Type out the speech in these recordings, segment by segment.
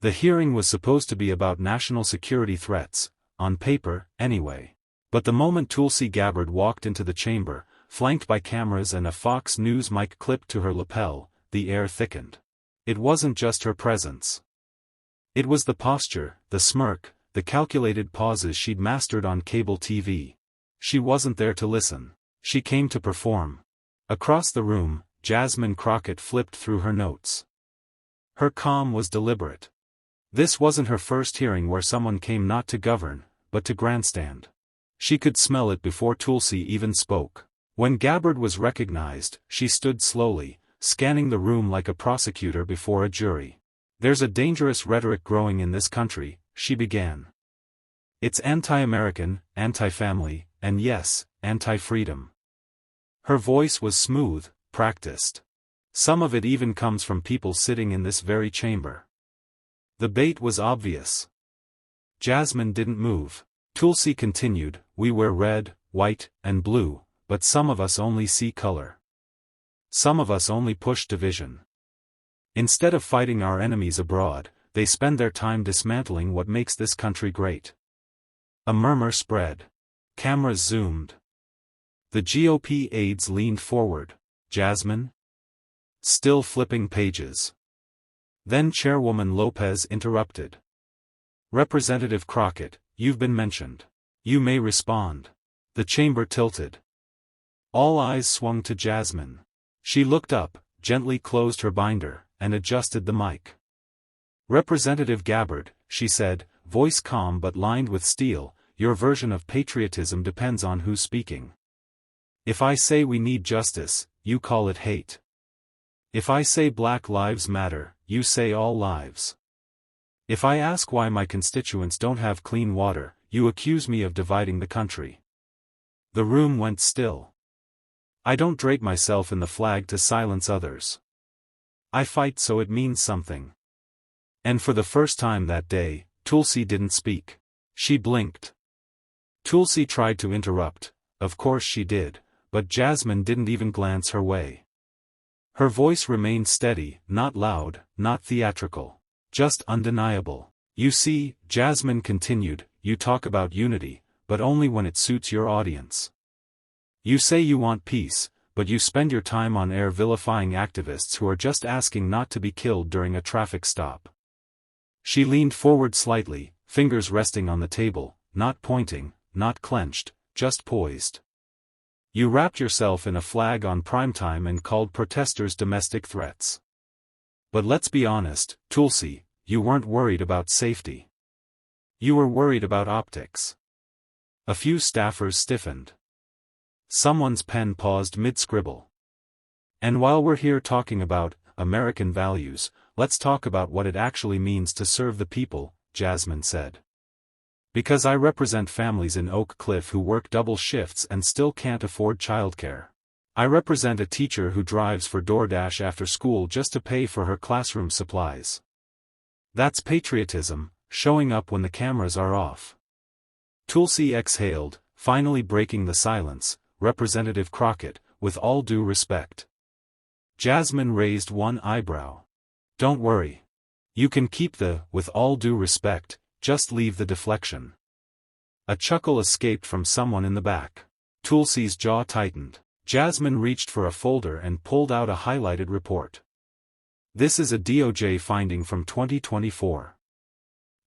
The hearing was supposed to be about national security threats, on paper, anyway. But the moment Tulsi Gabbard walked into the chamber, flanked by cameras and a Fox News mic clipped to her lapel, the air thickened. It wasn't just her presence. It was the posture, the smirk, the calculated pauses she'd mastered on cable TV. She wasn't there to listen. She came to perform. Across the room, Jasmine Crockett flipped through her notes. Her calm was deliberate. This wasn't her first hearing where someone came not to govern, but to grandstand. She could smell it before Tulsi even spoke. When Gabbard was recognized, she stood slowly, scanning the room like a prosecutor before a jury. "There's a dangerous rhetoric growing in this country," she began. "It's anti-American, anti-family, and yes, anti-freedom." Her voice was smooth, practiced. Some of it even comes from people sitting in this very chamber. The bait was obvious. Jasmine didn't move. Tulsi continued, "We wear red, white, and blue, but some of us only see color. Some of us only push division. Instead of fighting our enemies abroad, they spend their time dismantling what makes this country great." A murmur spread. Cameras zoomed. The GOP aides leaned forward. "Jasmine?" Still flipping pages. Then Chairwoman Lopez interrupted. "Representative Crockett, you've been mentioned. You may respond." The chamber tilted. All eyes swung to Jasmine. She looked up, gently closed her binder, and adjusted the mic. "Representative Gabbard," she said, voice calm but lined with steel, "your version of patriotism depends on who's speaking. If I say we need justice, you call it hate. If I say Black Lives Matter, you say all lives. If I ask why my constituents don't have clean water, you accuse me of dividing the country." The room went still. "I don't drape myself in the flag to silence others. I fight so it means something." And for the first time that day, Tulsi didn't speak. She blinked. Tulsi tried to interrupt, of course she did, but Jasmine didn't even glance her way. Her voice remained steady, not loud, not theatrical. Just undeniable. "You see," Jasmine continued, "you talk about unity, but only when it suits your audience. You say you want peace, but you spend your time on air vilifying activists who are just asking not to be killed during a traffic stop." She leaned forward slightly, fingers resting on the table, not pointing, not clenched, just poised. "You wrapped yourself in a flag on primetime and called protesters domestic threats. But let's be honest, Tulsi, you weren't worried about safety. You were worried about optics." A few staffers stiffened. Someone's pen paused mid-scribble. "And while we're here talking about American values, let's talk about what it actually means to serve the people," Jasmine said. "Because I represent families in Oak Cliff who work double shifts and still can't afford childcare. I represent a teacher who drives for DoorDash after school just to pay for her classroom supplies. That's patriotism, showing up when the cameras are off." Tulsi exhaled, finally breaking the silence. "Representative Crockett, with all due respect." Jasmine raised one eyebrow. "Don't worry. You can keep the, with all due respect, just leave the deflection." A chuckle escaped from someone in the back. Tulsi's jaw tightened. Jasmine reached for a folder and pulled out a highlighted report. "This is a DOJ finding from 2024.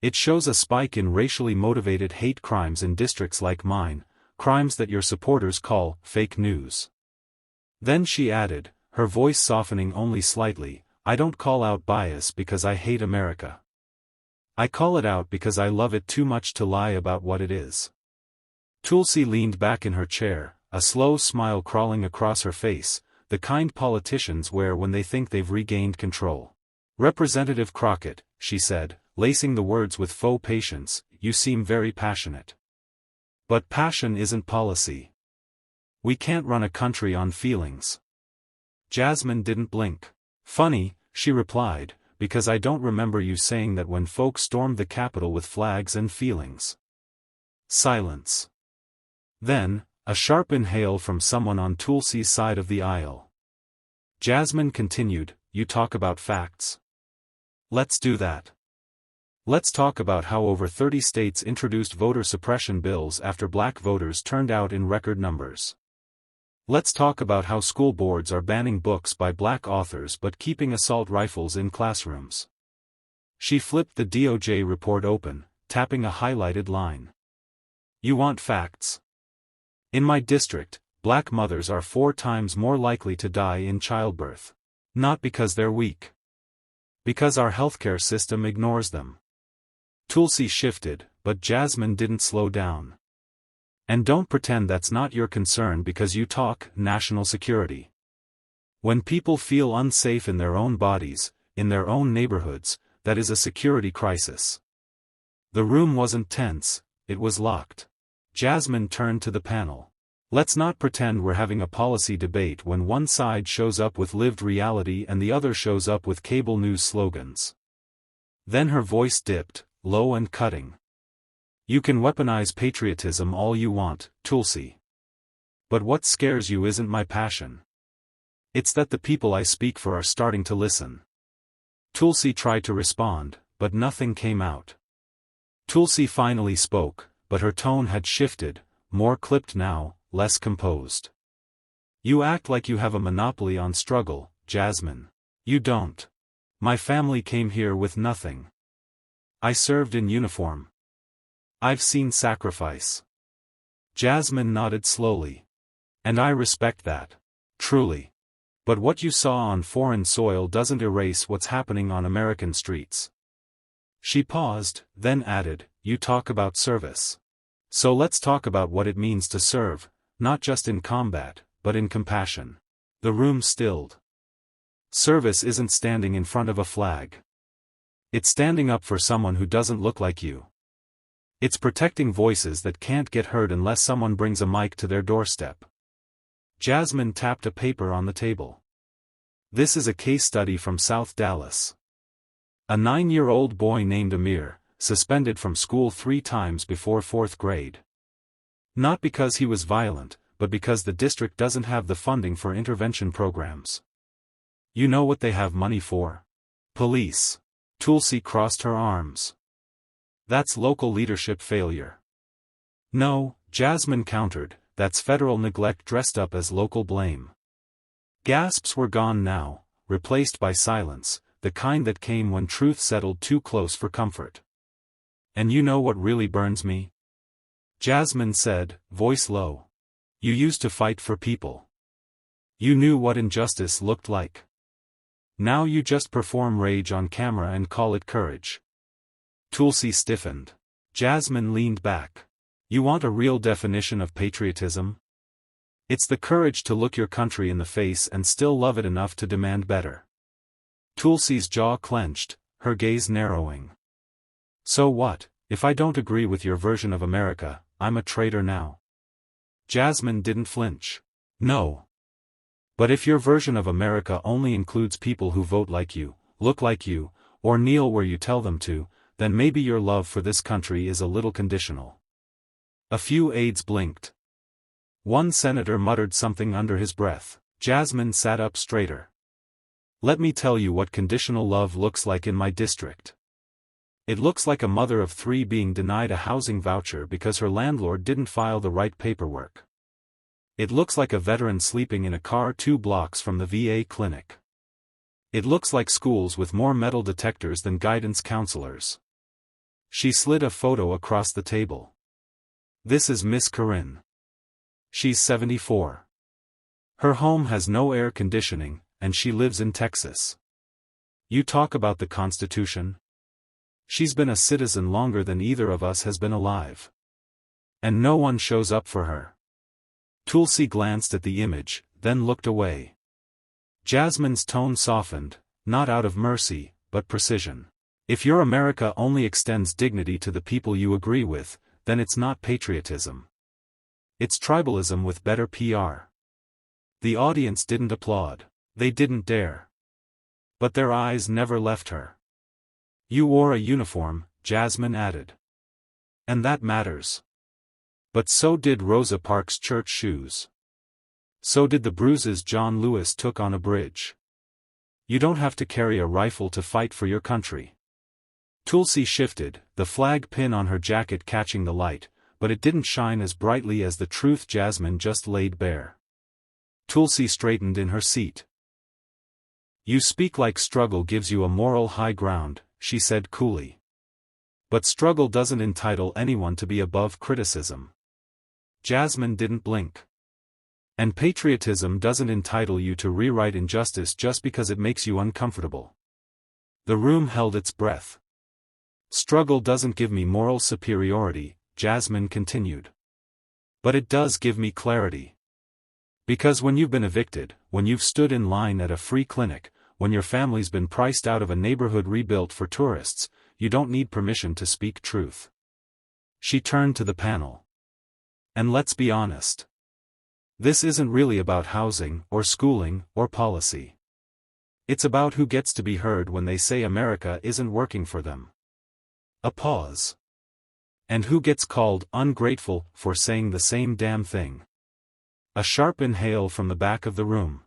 It shows a spike in racially motivated hate crimes in districts like mine, crimes that your supporters call fake news." Then she added, her voice softening only slightly, "I don't call out bias because I hate America. I call it out because I love it too much to lie about what it is." Tulsi leaned back in her chair, a slow smile crawling across her face, the kind politicians wear when they think they've regained control. "Representative Crockett," she said, lacing the words with faux patience, "you seem very passionate. But passion isn't policy. We can't run a country on feelings." Jasmine didn't blink. "Funny," she replied, "because I don't remember you saying that when folks stormed the Capitol with flags and feelings." Silence. Then, a sharp inhale from someone on Tulsi's side of the aisle. Jasmine continued, "You talk about facts. Let's do that. Let's talk about how over 30 states introduced voter suppression bills after black voters turned out in record numbers. Let's talk about how school boards are banning books by black authors but keeping assault rifles in classrooms. She flipped the DOJ report open, tapping a highlighted line. You want facts? In my district, black mothers are 4 times more likely to die in childbirth. Not because they're weak. Because our healthcare system ignores them. Tulsi shifted, but Jasmine didn't slow down. And don't pretend that's not your concern because you talk national security. When people feel unsafe in their own bodies, in their own neighborhoods, that is a security crisis. The room wasn't tense, it was locked. Jasmine turned to the panel. Let's not pretend we're having a policy debate when one side shows up with lived reality and the other shows up with cable news slogans. Then her voice dipped, low and cutting. You can weaponize patriotism all you want, Tulsi. But what scares you isn't my passion. It's that the people I speak for are starting to listen. Tulsi tried to respond, but nothing came out. Tulsi finally spoke, but her tone had shifted, more clipped now, less composed. You act like you have a monopoly on struggle, Jasmine. You don't. My family came here with nothing. I served in uniform. I've seen sacrifice. Jasmine nodded slowly. And I respect that. Truly. But what you saw on foreign soil doesn't erase what's happening on American streets. She paused, then added, You talk about service. So let's talk about what it means to serve, not just in combat, but in compassion. The room stilled. Service isn't standing in front of a flag. It's standing up for someone who doesn't look like you. It's protecting voices that can't get heard unless someone brings a mic to their doorstep. Jasmine tapped a paper on the table. This is a case study from South Dallas. A 9-year-old boy named Amir, suspended from school 3 times before 4th grade. Not because he was violent, but because the district doesn't have the funding for intervention programs. You know what they have money for? Police. Tulsi crossed her arms. That's local leadership failure. No, Jasmine countered, that's federal neglect dressed up as local blame. Gasps were gone now, replaced by silence, the kind that came when truth settled too close for comfort. And you know what really burns me? Jasmine said, voice low. You used to fight for people. You knew what injustice looked like. Now you just perform rage on camera and call it courage. Tulsi stiffened. Jasmine leaned back. You want a real definition of patriotism? It's the courage to look your country in the face and still love it enough to demand better. Tulsi's jaw clenched, her gaze narrowing. So what, if I don't agree with your version of America, I'm a traitor now? Jasmine didn't flinch. No. But if your version of America only includes people who vote like you, look like you, or kneel where you tell them to, then maybe your love for this country is a little conditional. A few aides blinked. One senator muttered something under his breath. Jasmine sat up straighter. Let me tell you what conditional love looks like in my district. It looks like a mother of 3 being denied a housing voucher because her landlord didn't file the right paperwork. It looks like a veteran sleeping in a car 2 blocks from the VA clinic. It looks like schools with more metal detectors than guidance counselors. She slid a photo across the table. This is Miss Corinne. She's 74. Her home has no air conditioning, and she lives in Texas. You talk about the Constitution? She's been a citizen longer than either of us has been alive. And no one shows up for her. Tulsi glanced at the image, then looked away. Jasmine's tone softened, not out of mercy, but precision. If your America only extends dignity to the people you agree with, then it's not patriotism. It's tribalism with better PR. The audience didn't applaud. They didn't dare. But their eyes never left her. You wore a uniform, Jasmine added. And that matters. But so did Rosa Parks' church shoes. So did the bruises John Lewis took on a bridge. You don't have to carry a rifle to fight for your country. Tulsi shifted, the flag pin on her jacket catching the light, but it didn't shine as brightly as the truth Jasmine just laid bare. Tulsi straightened in her seat. "You speak like struggle gives you a moral high ground," she said coolly. "But struggle doesn't entitle anyone to be above criticism." Jasmine didn't blink. "And patriotism doesn't entitle you to rewrite injustice just because it makes you uncomfortable." The room held its breath. "Struggle doesn't give me moral superiority," Jasmine continued. "But it does give me clarity. Because when you've been evicted, when you've stood in line at a free clinic, when your family's been priced out of a neighborhood rebuilt for tourists, you don't need permission to speak truth." She turned to the panel. "And let's be honest. This isn't really about housing, or schooling, or policy. It's about who gets to be heard when they say America isn't working for them." A pause. "And who gets called ungrateful for saying the same damn thing." A sharp inhale from the back of the room.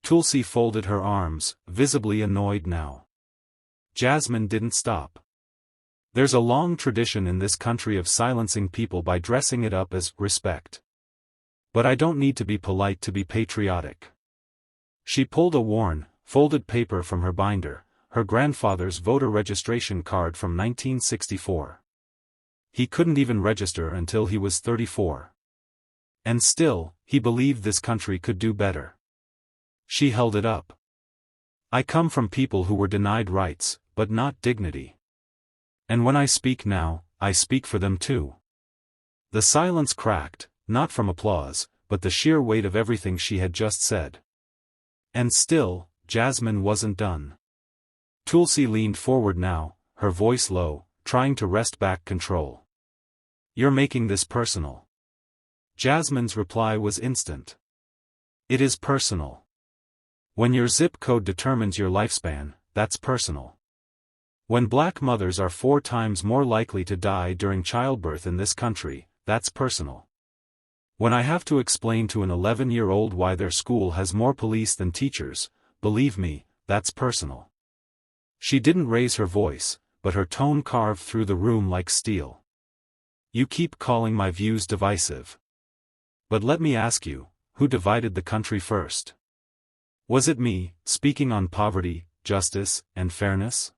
Tulsi folded her arms, visibly annoyed now. Jasmine didn't stop. "There's a long tradition in this country of silencing people by dressing it up as respect. But I don't need to be polite to be patriotic." She pulled a worn, folded paper from her binder, her grandfather's voter registration card from 1964. He couldn't even register until he was 34. And still, he believed this country could do better. She held it up. "I come from people who were denied rights, but not dignity. And when I speak now, I speak for them too." The silence cracked, not from applause, but the sheer weight of everything she had just said. And still, Jasmine wasn't done. Tulsi leaned forward now, her voice low, trying to wrest back control. "You're making this personal." Jasmine's reply was instant. "It is personal. When your zip code determines your lifespan, that's personal. When black mothers are 4 times more likely to die during childbirth in this country, that's personal. When I have to explain to an 11-year-old why their school has more police than teachers, believe me, that's personal." She didn't raise her voice, but her tone carved through the room like steel. "You keep calling my views divisive. But let me ask you, who divided the country first? Was it me, speaking on poverty, justice, and fairness?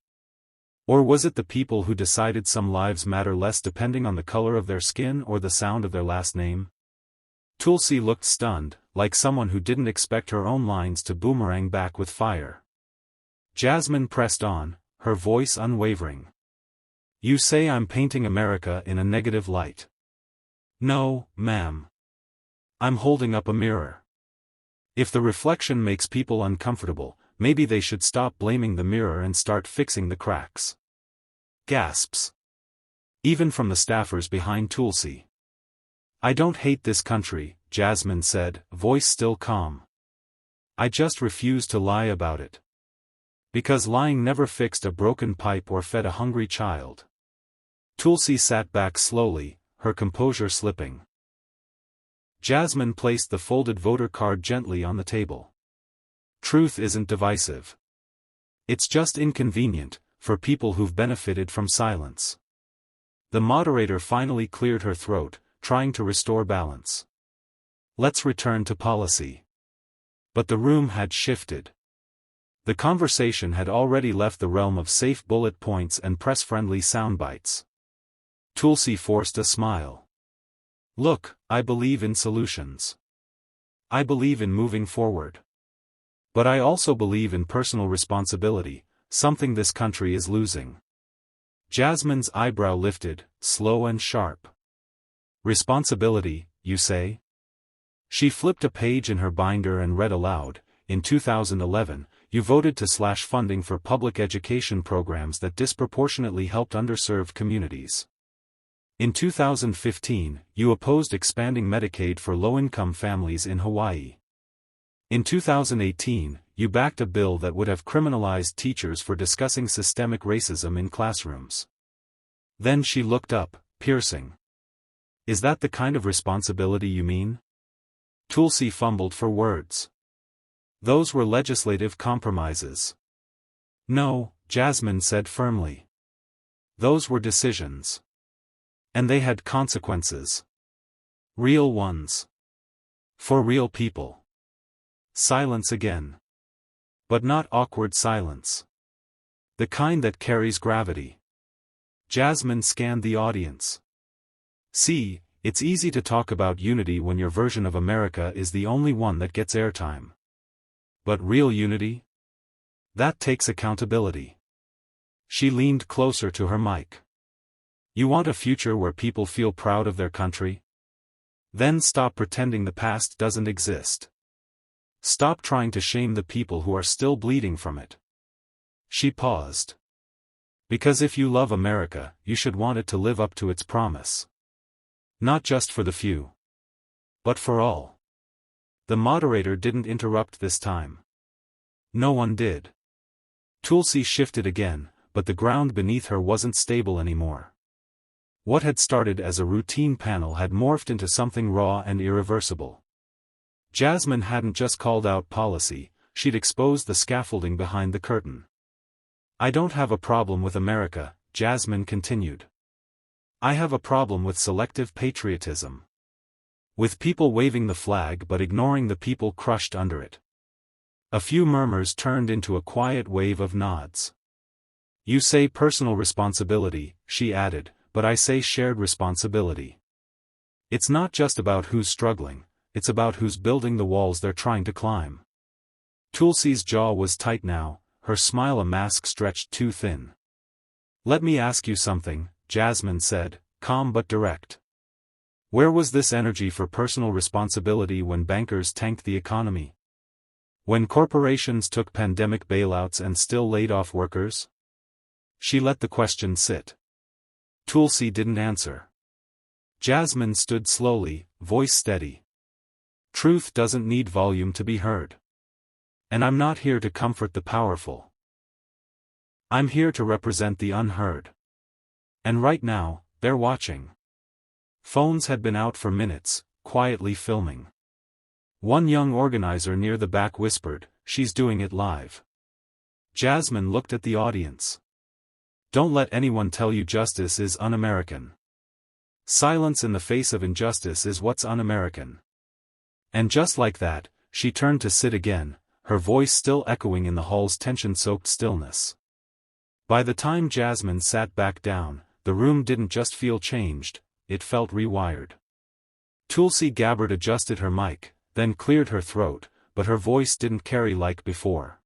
Or was it the people who decided some lives matter less depending on the color of their skin or the sound of their last name?" Tulsi looked stunned, like someone who didn't expect her own lines to boomerang back with fire. Jasmine pressed on, her voice unwavering. "You say I'm painting America in a negative light. No, ma'am. I'm holding up a mirror. If the reflection makes people uncomfortable, maybe they should stop blaming the mirror and start fixing the cracks." Gasps. Even from the staffers behind Tulsi. "I don't hate this country," Jasmine said, voice still calm. "I just refuse to lie about it. Because lying never fixed a broken pipe or fed a hungry child." Tulsi sat back slowly, her composure slipping. Jasmine placed the folded voter card gently on the table. "Truth isn't divisive. It's just inconvenient, for people who've benefited from silence." The moderator finally cleared her throat, trying to restore balance. "Let's return to policy." But the room had shifted. The conversation had already left the realm of safe bullet points and press-friendly soundbites. Tulsi forced a smile. "Look, I believe in solutions. I believe in moving forward. But I also believe in personal responsibility, something this country is losing." Jasmine's eyebrow lifted, slow and sharp. "Responsibility, you say?" She flipped a page in her binder and read aloud, "In 2011, you voted to slash funding for public education programs that disproportionately helped underserved communities. In 2015, you opposed expanding Medicaid for low-income families in Hawaii. In 2018, you backed a bill that would have criminalized teachers for discussing systemic racism in classrooms." Then she looked up, piercing. "Is that the kind of responsibility you mean?" Tulsi fumbled for words. "Those were legislative compromises." "No," Jasmine said firmly. Those were decisions. And they had consequences. Real ones. For real people. Silence again. But not awkward silence. The kind that carries gravity. Jasmine scanned the audience. See, it's easy to talk about unity when your version of America is the only one that gets airtime. But real unity? That takes accountability. She leaned closer to her mic. You want a future where people feel proud of their country? Then stop pretending the past doesn't exist. Stop trying to shame the people who are still bleeding from it. She paused. Because if you love America, you should want it to live up to its promise. Not just for the few. But for all. The moderator didn't interrupt this time. No one did. Tulsi shifted again, but the ground beneath her wasn't stable anymore. What had started as a routine panel had morphed into something raw and irreversible. Jasmine hadn't just called out policy, she'd exposed the scaffolding behind the curtain. I don't have a problem with America, Jasmine continued. I have a problem with selective patriotism. With people waving the flag but ignoring the people crushed under it. A few murmurs turned into a quiet wave of nods. You say personal responsibility, she added, but I say shared responsibility. It's not just about who's struggling, it's about who's building the walls they're trying to climb. Tulsi's jaw was tight now, her smile a mask stretched too thin. Let me ask you something, Jasmine said, calm but direct. Where was this energy for personal responsibility when bankers tanked the economy? When corporations took pandemic bailouts and still laid off workers? She let the question sit. Tulsi didn't answer. Jasmine stood slowly, voice steady. Truth doesn't need volume to be heard. And I'm not here to comfort the powerful. I'm here to represent the unheard. And right now, they're watching. Phones had been out for minutes, quietly filming. One young organizer near the back whispered, "She's doing it live." Jasmine looked at the audience. Don't let anyone tell you justice is un-American. Silence in the face of injustice is what's un-American. And just like that, she turned to sit again, her voice still echoing in the hall's tension-soaked stillness. By the time Jasmine sat back down, the room didn't just feel changed, it felt rewired. Tulsi Gabbard adjusted her mic, then cleared her throat, but her voice didn't carry like before.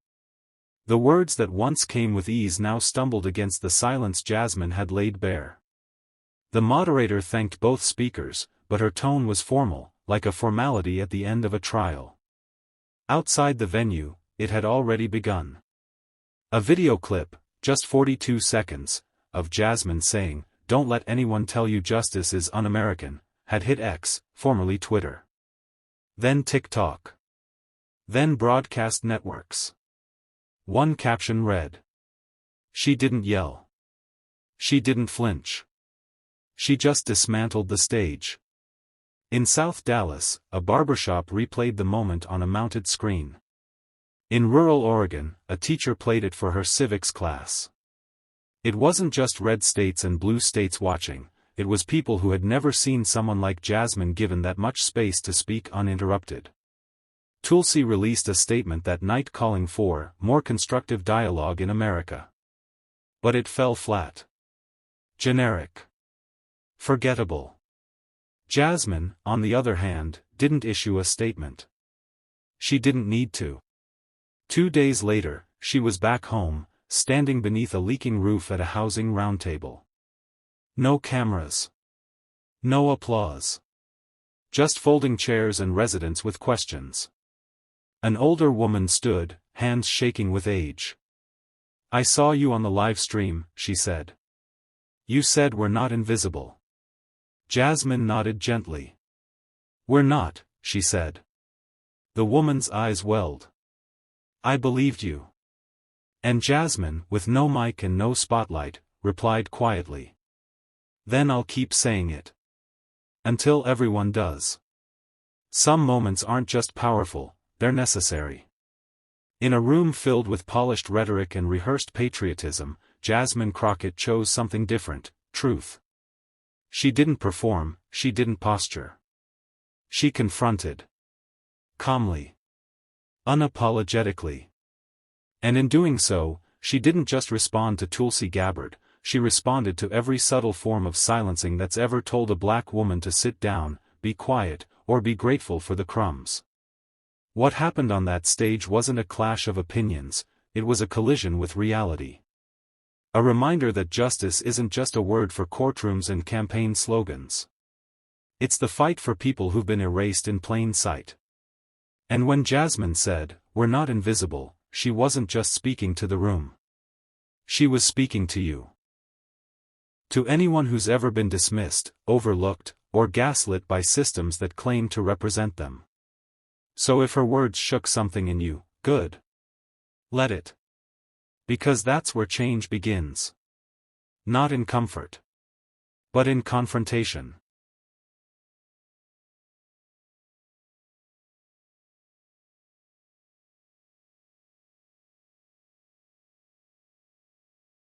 The words that once came with ease now stumbled against the silence Jasmine had laid bare. The moderator thanked both speakers, but her tone was formal, like a formality at the end of a trial. Outside the venue, it had already begun. A video clip, just 42 seconds, of Jasmine saying, "Don't let anyone tell you justice is un-American," had hit X, formerly Twitter. Then TikTok. Then broadcast networks. One caption read. She didn't yell. She didn't flinch. She just dismantled the stage. In South Dallas, a barbershop replayed the moment on a mounted screen. In rural Oregon, a teacher played it for her civics class. It wasn't just red states and blue states watching, it was people who had never seen someone like Jasmine given that much space to speak uninterrupted. Tulsi released a statement that night calling for more constructive dialogue in America. But it fell flat. Generic. Forgettable. Jasmine, on the other hand, didn't issue a statement. She didn't need to. 2 days later, she was back home, standing beneath a leaking roof at a housing roundtable. No cameras. No applause. Just folding chairs and residents with questions. An older woman stood, hands shaking with age. "I saw you on the live stream," she said. "You said we're not invisible." Jasmine nodded gently. "We're not," she said. The woman's eyes welled. "I believed you." And Jasmine, with no mic and no spotlight, replied quietly. "Then I'll keep saying it. Until everyone does." Some moments aren't just powerful, they're necessary. In a room filled with polished rhetoric and rehearsed patriotism, Jasmine Crockett chose something different: truth. She didn't perform, she didn't posture. She confronted. Calmly. Unapologetically. And in doing so, she didn't just respond to Tulsi Gabbard, she responded to every subtle form of silencing that's ever told a black woman to sit down, be quiet, or be grateful for the crumbs. What happened on that stage wasn't a clash of opinions, it was a collision with reality. A reminder that justice isn't just a word for courtrooms and campaign slogans. It's the fight for people who've been erased in plain sight. And when Jasmine said, "We're not invisible," she wasn't just speaking to the room. She was speaking to you. To anyone who's ever been dismissed, overlooked, or gaslit by systems that claim to represent them. So if her words shook something in you, good. Let it. Because that's where change begins. Not in comfort. But in confrontation.